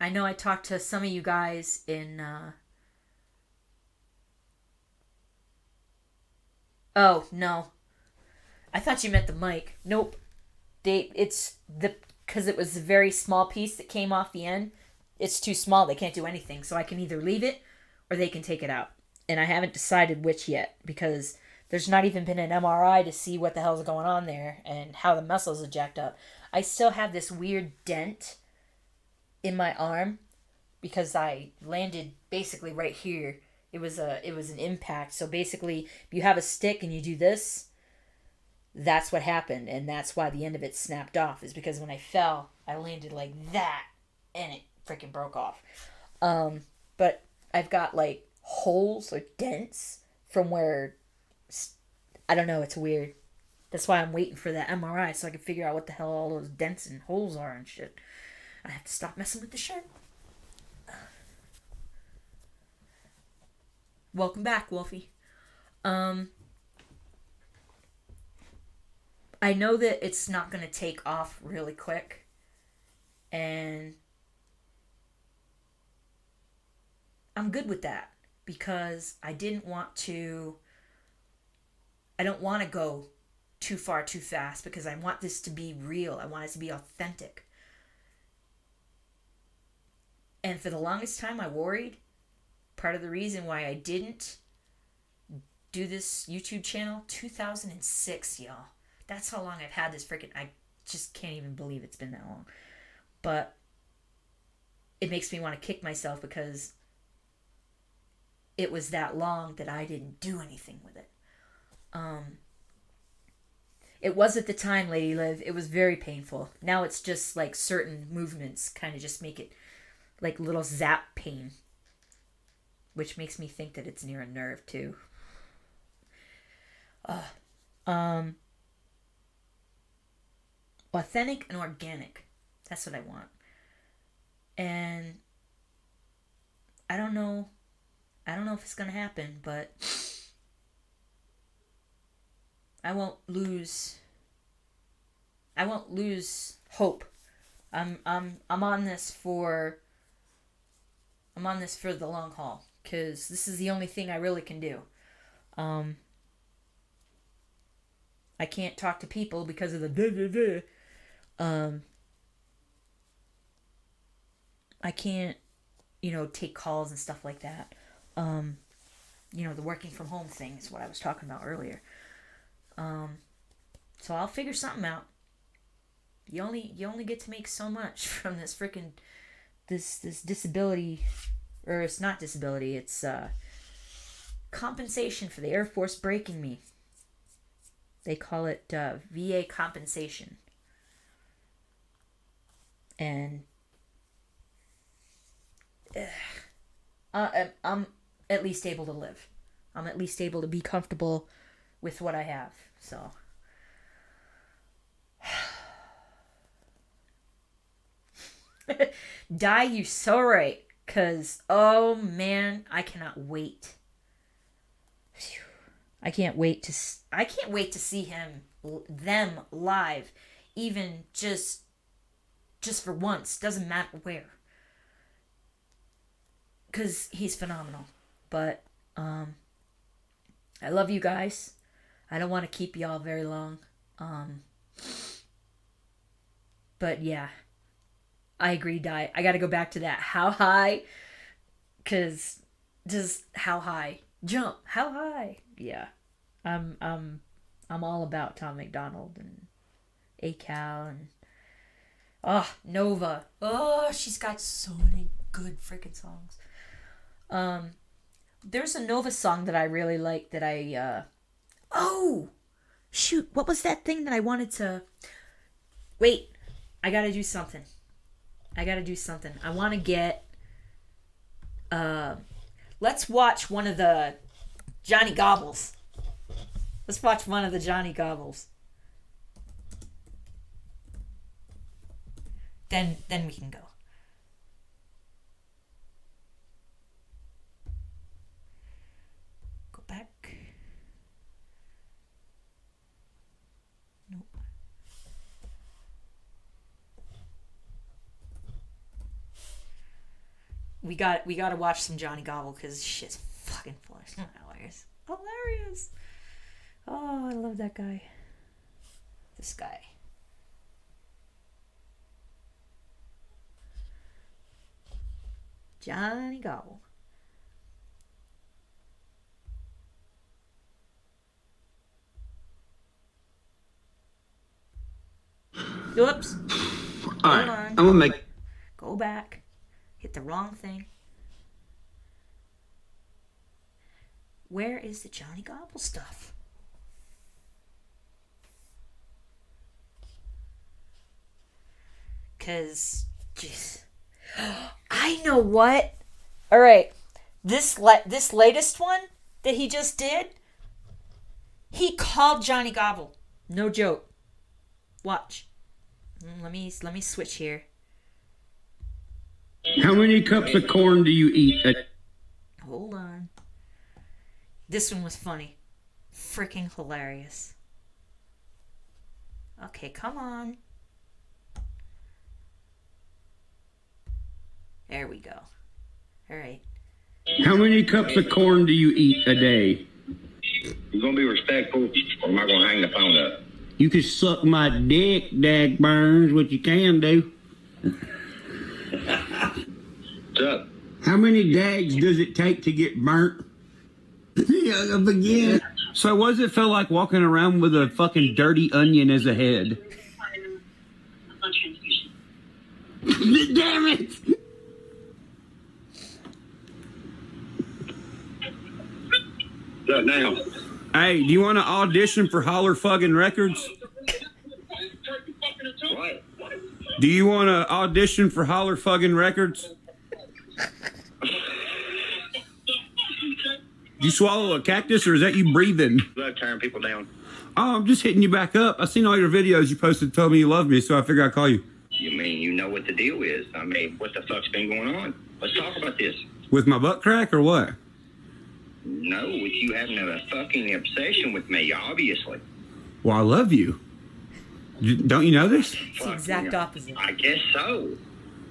I know I talked to some of you guys in, oh, no. I thought you meant the mic. Nope. Because it was a very small piece that came off the end. It's too small. They can't do anything. So I can either leave it or they can take it out. And I haven't decided which yet, because there's not even been an MRI to see what the hell's going on there and how the muscles are jacked up. I still have this weird dent in my arm because I landed basically right here. It was an impact. So basically, if you have a stick and you do this, that's what happened, and that's why the end of it snapped off, is because when I fell, I landed like that, and it freaking broke off. But I've got like holes or dents from where, I don't know, it's weird. That's why I'm waiting for that MRI so I can figure out what the hell all those dents and holes are and shit. I have to stop messing with the shirt. Welcome back, Wolfie. I know that it's not going to take off really quick, and I'm good with that because I don't want to go too far too fast, because I want this to be real. I want it to be authentic. And for the longest time I worried, part of the reason why I didn't do this YouTube channel, 2006, y'all. That's how long I've had this freaking... just can't even believe it's been that long. But it makes me want to kick myself because it was that long that I didn't do anything with it. It was at the time, Lady Liv. It was very painful. Now it's just like certain movements kind of just make it like little zap pain, which makes me think that it's near a nerve too. Authentic and organic. That's what I want. And I don't know if it's gonna happen, but I won't lose hope. I'm on this for the long haul, because this is the only thing I really can do. I can't talk to people because of the I can't, take calls and stuff like that. The working from home thing is what I was talking about earlier. So I'll figure something out. You only get to make so much from this freaking this disability, or it's not disability, it's compensation for the Air Force breaking me. They call it VA compensation. And I'm at least able to live. I'm at least able to be comfortable with what I have. So Die, you so right. Cause oh man, I cannot wait. Phew. I can't wait to see them live, even just for once. Doesn't matter where. Cause he's phenomenal. But I love you guys. I don't want to keep y'all very long. But yeah, I agree, Di. I got to go back to that. How high? Cause just how high? Jump. How high? Yeah, I'm all about Tom MacDonald and ACAL and Nova. Oh, she's got so many good freaking songs. There's a Nova song that I really like that oh, shoot. What was that thing that I wanted to... Wait. I gotta do something. I want to get... let's watch one of the Johnny Gobbles. Then we can go. Go back. Nope. We got to watch some Johnny Gobble because shit's fucking hilarious. Hilarious. Oh, I love that guy. This guy. Johnny Gobble. Oops. Alright, I'm gonna make... Go back. Hit the wrong thing. Where is the Johnny Gobble stuff? Cause, jeez, I know what. All right, this latest one that he just did, he called Johnny Gobble. No joke. Watch. Let me switch here. How many cups of corn do you eat? Hold on. This one was funny. Freaking hilarious. Okay, come on. There we go. All right. How many cups of corn do you eat a day? You're gonna be respectful, or am I gonna hang the phone up? You can suck my dick, Dag Burns, what you can do. What's up? How many dags does it take to get burnt? Yeah, again. So what does it feel like walking around with a fucking dirty onion as a head? Damn it! Look now. Hey, do you want to audition for Holler Fucking Records? What? Do you want to audition for Holler Fucking Records? You swallow a cactus, or is that you breathing? Look, tearing people down. Oh, I'm just hitting you back up. I seen all your videos you posted, told me you love me, so I figured I'd call you. You mean you know what the deal is? I mean, what the fuck's been going on? Let's talk about this. With my butt crack, or what? No, with you having a fucking obsession with me, obviously. Well, I love you. Don't you know this? It's the exact opposite. I guess so.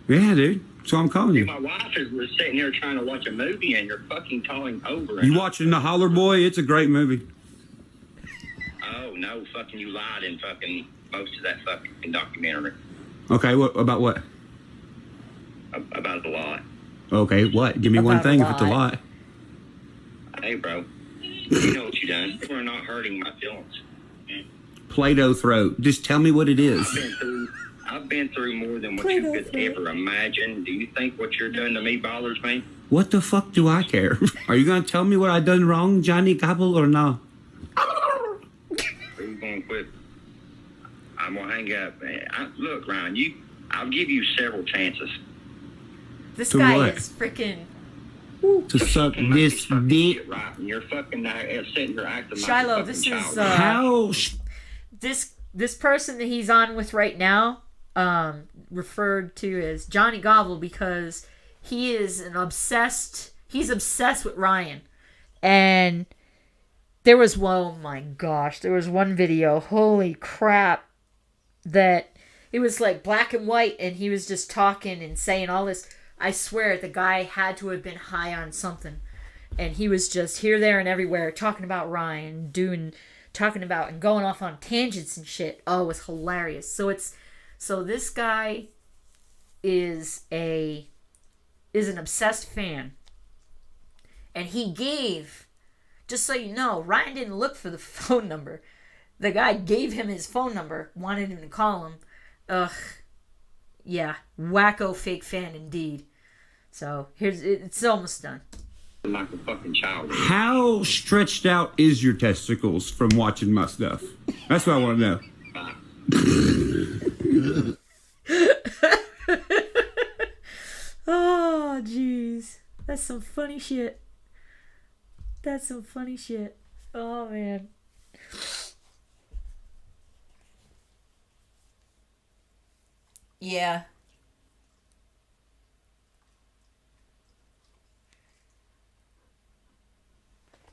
Yeah, dude. So I'm calling you. My wife was sitting here trying to watch a movie, and you're fucking calling over. You watching The Holler Boy? It's a great movie. Oh, no, fucking you lied in fucking most of that fucking documentary. Okay, what about what? About a lot. Okay, what? Give me one About a thing if it's a lot. lie. Hey, bro. You know what you done. You are not hurting my feelings. Play-Doh throat. Just tell me what it is. I've been through more than what Play-Doh you could ever imagine. Do you think what you're doing to me bothers me? What the fuck do I care? Are you gonna tell me what I done wrong, Johnny Gobble, or no? Are you going to quit? I'm going to hang up. Look, Ryan, I'll give you several chances. This To guy what? is freaking To suck this dick. Right, and you're fucking sitting here acting Shiloh. like a This fucking is child. How? this person that he's on with right now, referred to as Johnny Gobble because he is he's obsessed with Ryan. And there was oh my gosh, there was one video, holy crap, that it was like black and white, and he was just talking and saying all this. I swear the guy had to have been high on something, and he was just here, there, and everywhere talking about Ryan, talking about and going off on tangents and shit. Oh, it was hilarious. So this guy is an obsessed fan, and he gave, just so you know, Ryan didn't look for the phone number. The guy gave him his phone number, wanted him to call him. Ugh, yeah, wacko fake fan indeed. So it's almost done. Like a fucking child. How stretched out is your testicles from watching my stuff? That's what I want to know. Oh, jeez. That's some funny shit. Oh, man. Yeah.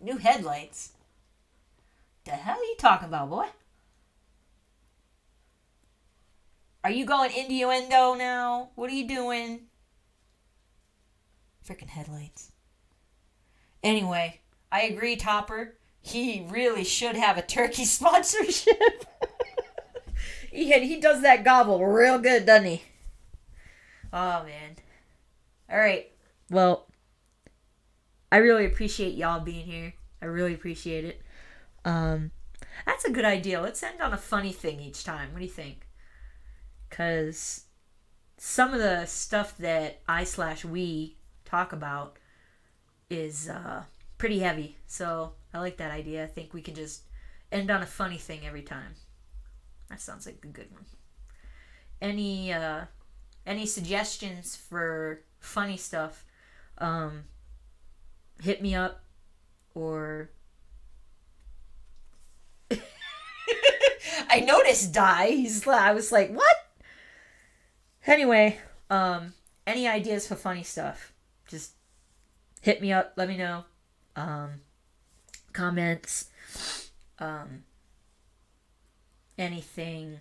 New headlights? The hell are you talking about, boy? Are you going innuendo now? What are you doing? Freaking headlights. Anyway, I agree, Topper. He really should have a turkey sponsorship. He does that gobble real good, doesn't he? Oh, man. Alright. Well, I really appreciate y'all being here. I really appreciate it. That's a good idea. Let's end on a funny thing each time. What do you think? Because some of the stuff that we talk about is pretty heavy. So I like that idea. I think we can just end on a funny thing every time. That sounds like a good one. Any suggestions for funny stuff? Hit me up, or I noticed I was like, what? Anyway, any ideas for funny stuff? Just hit me up. Let me know. Comments. Anything.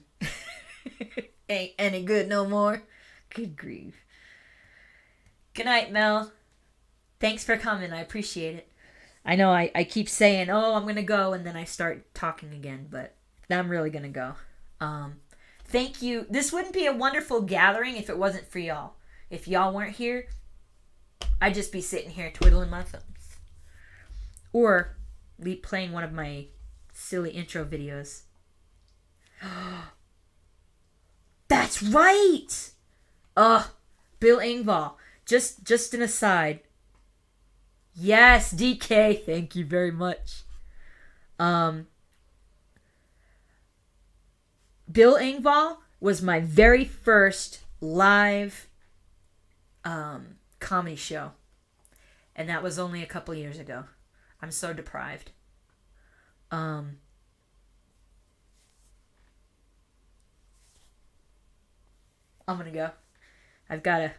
Ain't any good no more. Good grief. Good night, Mel. Thanks for coming. I appreciate it. I know I keep saying, oh, I'm going to go, and then I start talking again, but I'm really going to go. Thank you. This wouldn't be a wonderful gathering if it wasn't for y'all. If y'all weren't here, I'd just be sitting here twiddling my thumbs. Or playing one of my silly intro videos. That's right. Bill Engvall. Just an aside. Yes, DK. Thank you very much. Bill Engvall was my very first live comedy show. And that was only a couple years ago. I'm so deprived. I'm gonna go. I've gotta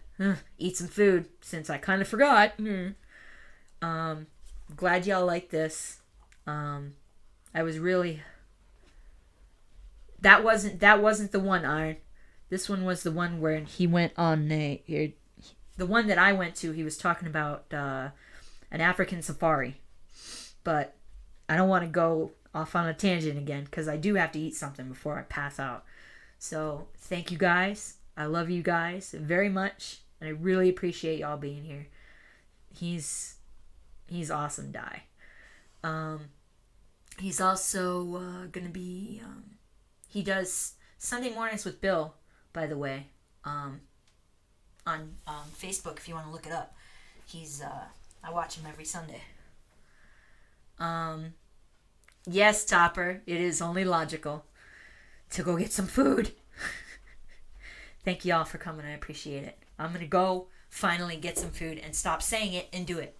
eat some food since I kind of forgot. Glad y'all like this. I was really. That wasn't the one, Iron. This one was the one where he went on the one that I went to. He was talking about an African safari, but I don't want to go off on a tangent again because I do have to eat something before I pass out. So thank you guys. I love you guys very much, and I really appreciate y'all being here. He's awesome, Die. He's also gonna be. He does Sunday mornings with Bill, by the way. On Facebook, if you want to look it up. He's I watch him every Sunday. Yes, Topper, it is only logical to go get some food. Thank you all for coming. I appreciate it. I'm going to go finally get some food and stop saying it and do it.